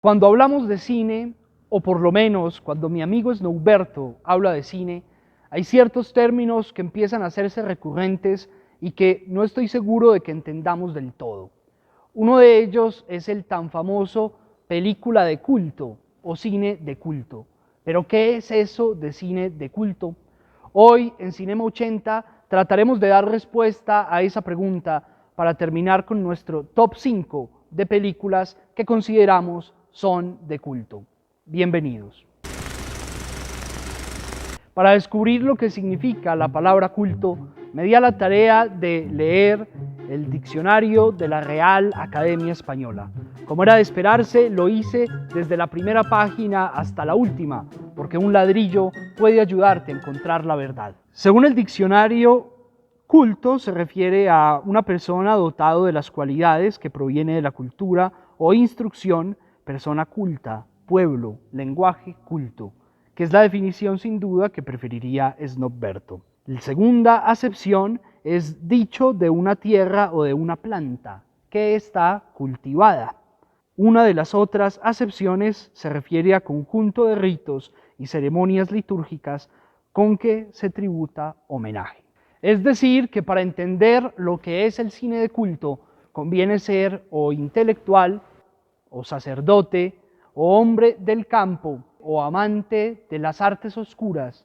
Cuando hablamos de cine, o por lo menos cuando mi amigo Snowberto habla de cine, hay ciertos términos que empiezan a hacerse recurrentes y que no estoy seguro de que entendamos del todo. Uno de ellos es el tan famoso película de culto o cine de culto. ¿Pero qué es eso de cine de culto? Hoy en Cinema 80 trataremos de dar respuesta a esa pregunta para terminar con nuestro top 5 de películas que consideramos son de culto. Bienvenidos. Para descubrir lo que significa la palabra culto, me di a la tarea de leer el diccionario de la Real Academia Española. Como era de esperarse, lo hice desde la primera página hasta la última, porque un ladrillo puede ayudarte a encontrar la verdad. Según el diccionario, culto se refiere a una persona dotado de las cualidades que proviene de la cultura o instrucción, persona culta, pueblo, lenguaje culto, que es la definición sin duda que preferiría Snowberto. La segunda acepción es dicho de una tierra o de una planta que está cultivada. Una de las otras acepciones se refiere a conjunto de ritos y ceremonias litúrgicas con que se tributa homenaje. Es decir, que para entender lo que es el cine de culto, conviene ser o intelectual, o sacerdote, o hombre del campo, o amante de las artes oscuras.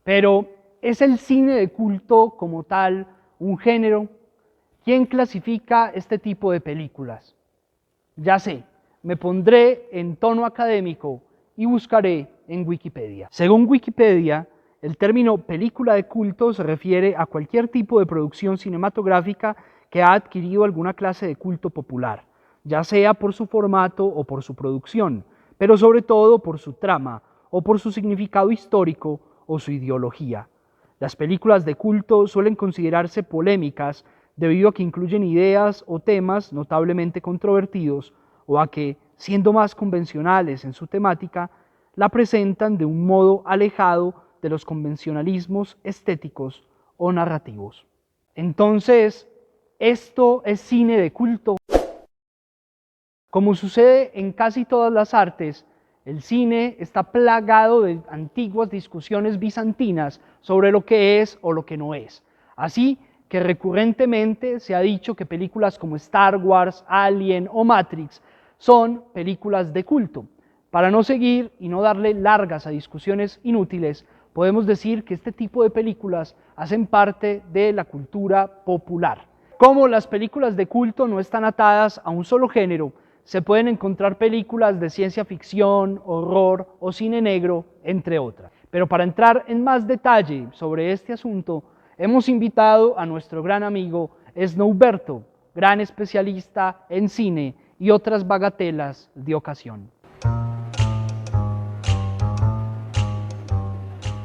Pero, ¿es el cine de culto como tal un género? ¿Quién clasifica este tipo de películas? Ya sé, me pondré en tono académico y buscaré en Wikipedia. Según Wikipedia, el término película de culto se refiere a cualquier tipo de producción cinematográfica que ha adquirido alguna clase de culto popular, ya sea por su formato o por su producción, pero sobre todo por su trama o por su significado histórico o su ideología. Las películas de culto suelen considerarse polémicas debido a que incluyen ideas o temas notablemente controvertidos o a que, siendo más convencionales en su temática, la presentan de un modo alejado de los convencionalismos estéticos o narrativos. Entonces, ¿esto es cine de culto? Como sucede en casi todas las artes, el cine está plagado de antiguas discusiones bizantinas sobre lo que es o lo que no es. Así que recurrentemente se ha dicho que películas como Star Wars, Alien o Matrix son películas de culto. Para no seguir y no darle largas a discusiones inútiles, podemos decir que este tipo de películas hacen parte de la cultura popular. Como las películas de culto no están atadas a un solo género, se pueden encontrar películas de ciencia ficción, horror o cine negro, entre otras. Pero para entrar en más detalle sobre este asunto, hemos invitado a nuestro gran amigo Snowberto, gran especialista en cine y otras bagatelas de ocasión.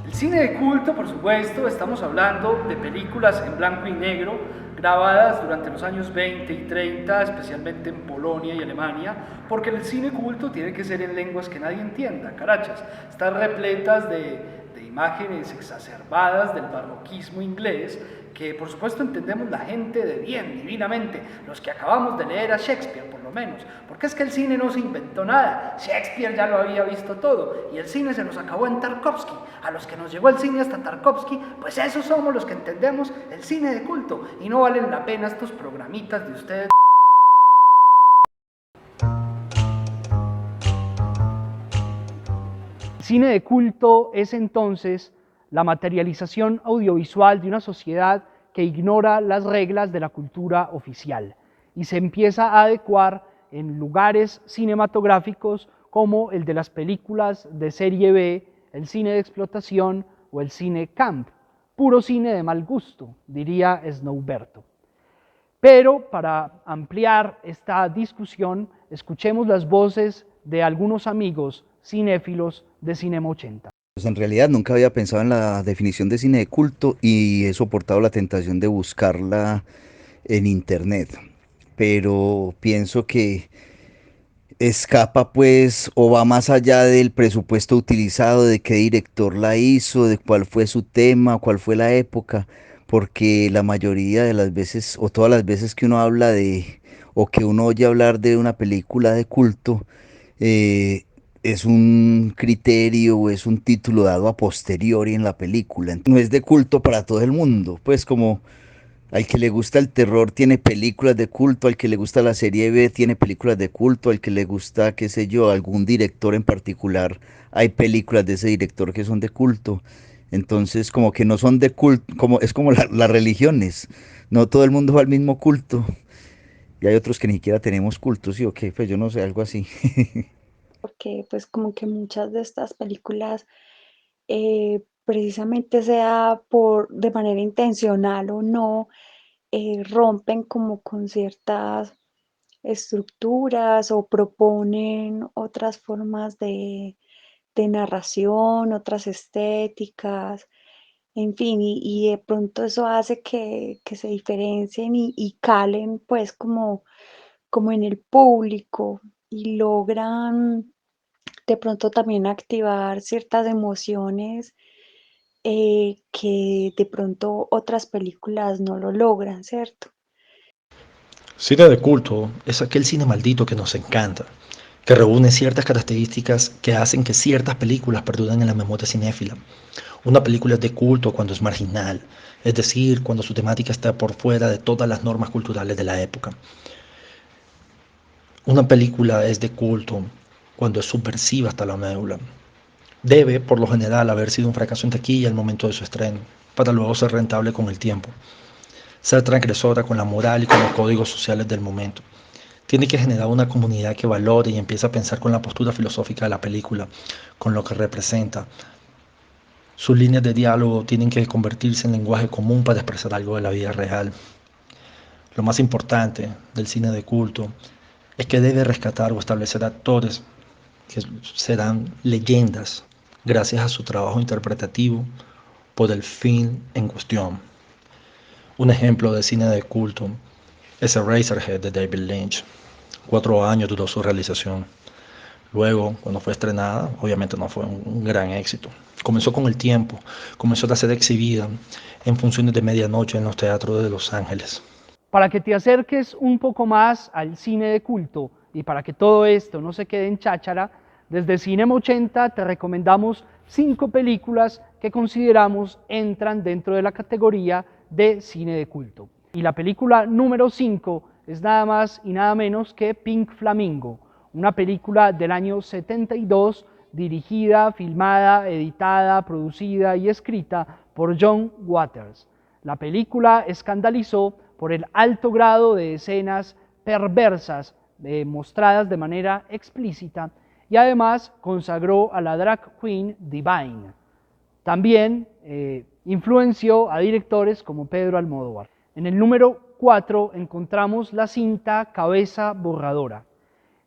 El cine de culto, por supuesto, estamos hablando de películas en blanco y negro grabadas durante los años 20 y 30, especialmente en Polonia y Alemania, porque el cine culto tiene que ser en lenguas que nadie entienda, carachas. Están repletas de imágenes exacerbadas del barroquismo inglés, que por supuesto entendemos la gente de bien, divinamente, los que acabamos de leer a Shakespeare por lo menos, porque es que el cine no se inventó nada, Shakespeare ya lo había visto todo, y el cine se nos acabó en Tarkovsky. A los que nos llegó el cine hasta Tarkovsky, pues esos somos los que entendemos el cine de culto, y no valen la pena estos programitas de ustedes. El cine de culto es entonces la materialización audiovisual de una sociedad que ignora las reglas de la cultura oficial y se empieza a adecuar en lugares cinematográficos como el de las películas de serie B, el cine de explotación o el cine camp, puro cine de mal gusto, diría Snowberto. Pero para ampliar esta discusión, escuchemos las voces de algunos amigos cinéfilos de Cinema 80. Pues en realidad nunca había pensado en la definición de cine de culto y he soportado la tentación de buscarla en internet, pero pienso que escapa pues o va más allá del presupuesto utilizado, de qué director la hizo, de cuál fue su tema, cuál fue la época, porque la mayoría de las veces o todas las veces que uno habla de o que uno oye hablar de una película de culto, eh, es un criterio o es un título dado a posteriori en la película. No es de culto para todo el mundo, pues como al que le gusta el terror tiene películas de culto, al que le gusta la serie B tiene películas de culto, al que le gusta, qué sé yo, algún director en particular, hay películas de ese director que son de culto. Entonces, como que no son de culto, como, es como las religiones, no todo el mundo va al mismo culto. Y hay otros que ni siquiera tenemos culto, ¿sí o qué? Pues yo no sé, algo así. Porque pues como que muchas de estas películas, precisamente sea por de manera intencional o no, rompen como con ciertas estructuras o proponen otras formas de narración, otras estéticas, en fin, y de pronto eso hace que se diferencien y calen pues como en el público y logran de pronto también activar ciertas emociones que de pronto otras películas no lo logran, ¿cierto? Cine de culto es aquel cine maldito que nos encanta, que reúne ciertas características que hacen que ciertas películas perduren en la memoria cinéfila. Una película es de culto cuando es marginal, es decir, cuando su temática está por fuera de todas las normas culturales de la época. Una película es de culto cuando es subversiva hasta la médula. Debe, por lo general, haber sido un fracaso en taquilla al momento de su estreno, para luego ser rentable con el tiempo. Ser transgresora con la moral y con los códigos sociales del momento. Tiene que generar una comunidad que valore y empiece a pensar con la postura filosófica de la película, con lo que representa. Sus líneas de diálogo tienen que convertirse en lenguaje común para expresar algo de la vida real. Lo más importante del cine de culto es que debe rescatar o establecer actores que serán leyendas gracias a su trabajo interpretativo por el film en cuestión. Un ejemplo de cine de culto es Eraserhead de David Lynch. 4 años duró su realización. Luego, cuando fue estrenada, obviamente no fue un gran éxito. Comenzó con el tiempo, comenzó a ser exhibida en funciones de medianoche en los teatros de Los Ángeles. Para que te acerques un poco más al cine de culto y para que todo esto no se quede en cháchara, desde Cinema 80 te recomendamos 5 películas que consideramos entran dentro de la categoría de cine de culto. Y la película número 5 es nada más y nada menos que Pink Flamingo, una película del año 72 dirigida, filmada, editada, producida y escrita por John Waters. La película escandalizó por el alto grado de escenas perversas mostradas de manera explícita y además consagró a la drag queen Divine. También influenció a directores como Pedro Almodóvar. En el número 4 encontramos la cinta Cabeza Borradora.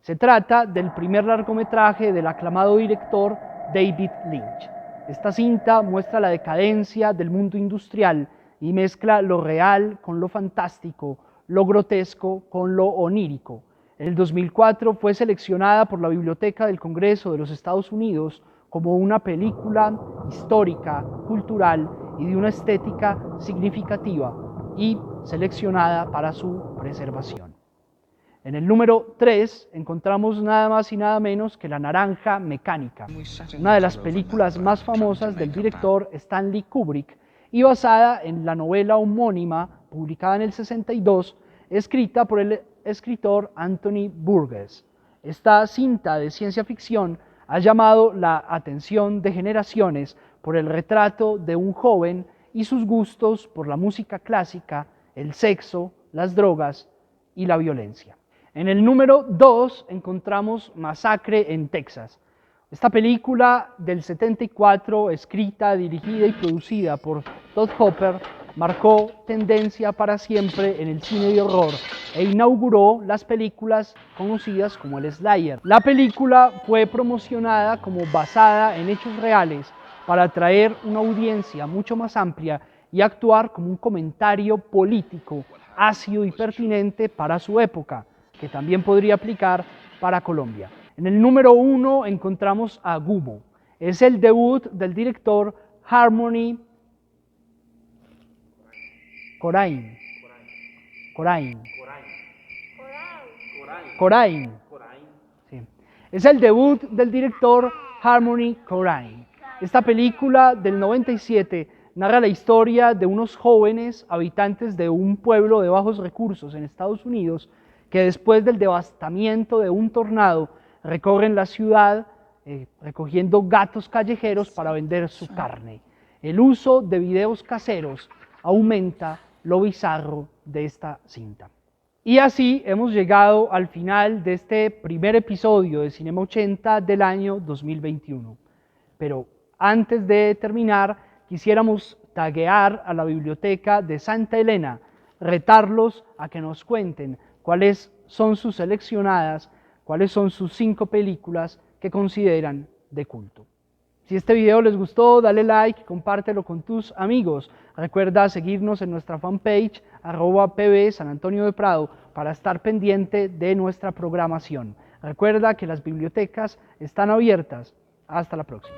Se trata del primer largometraje del aclamado director David Lynch. Esta cinta muestra la decadencia del mundo industrial y mezcla lo real con lo fantástico, lo grotesco con lo onírico. En el 2004 fue seleccionada por la Biblioteca del Congreso de los Estados Unidos como una película histórica, cultural y de una estética significativa y seleccionada para su preservación. En el número 3 encontramos nada más y nada menos que La Naranja Mecánica, una de las películas más famosas del director Stanley Kubrick y basada en la novela homónima publicada en el 62, escrita por el escritor Anthony Burgess. Esta cinta de ciencia ficción ha llamado la atención de generaciones por el retrato de un joven y sus gustos por la música clásica, el sexo, las drogas y la violencia. En el número 2 encontramos Masacre en Texas. Esta película del 74, escrita, dirigida y producida por Todd Hopper, marcó tendencia para siempre en el cine de horror e inauguró las películas conocidas como el Slayer. La película fue promocionada como basada en hechos reales para atraer una audiencia mucho más amplia y actuar como un comentario político ácido y pertinente para su época, que también podría aplicar para Colombia. En el número 1 encontramos a Gummo. Es el debut del director Harmony Korine. Korine. Korine. Sí. Es el debut del director Harmony Korine. Esta película del 97 narra la historia de unos jóvenes habitantes de un pueblo de bajos recursos en Estados Unidos que después del devastamiento de un tornado recorren la ciudad recogiendo gatos callejeros para vender su carne. El uso de videos caseros aumenta lo bizarro de esta cinta. Y así hemos llegado al final de este primer episodio de Cinema 80 del año 2021. Pero antes de terminar, quisiéramos taguear a la Biblioteca de Santa Elena, retarlos a que nos cuenten cuáles son sus seleccionadas, cuáles son sus 5 películas que consideran de culto. Si este video les gustó, dale like, compártelo con tus amigos. Recuerda seguirnos en nuestra fanpage @pb San Antonio de Prado para estar pendiente de nuestra programación. Recuerda que las bibliotecas están abiertas. Hasta la próxima.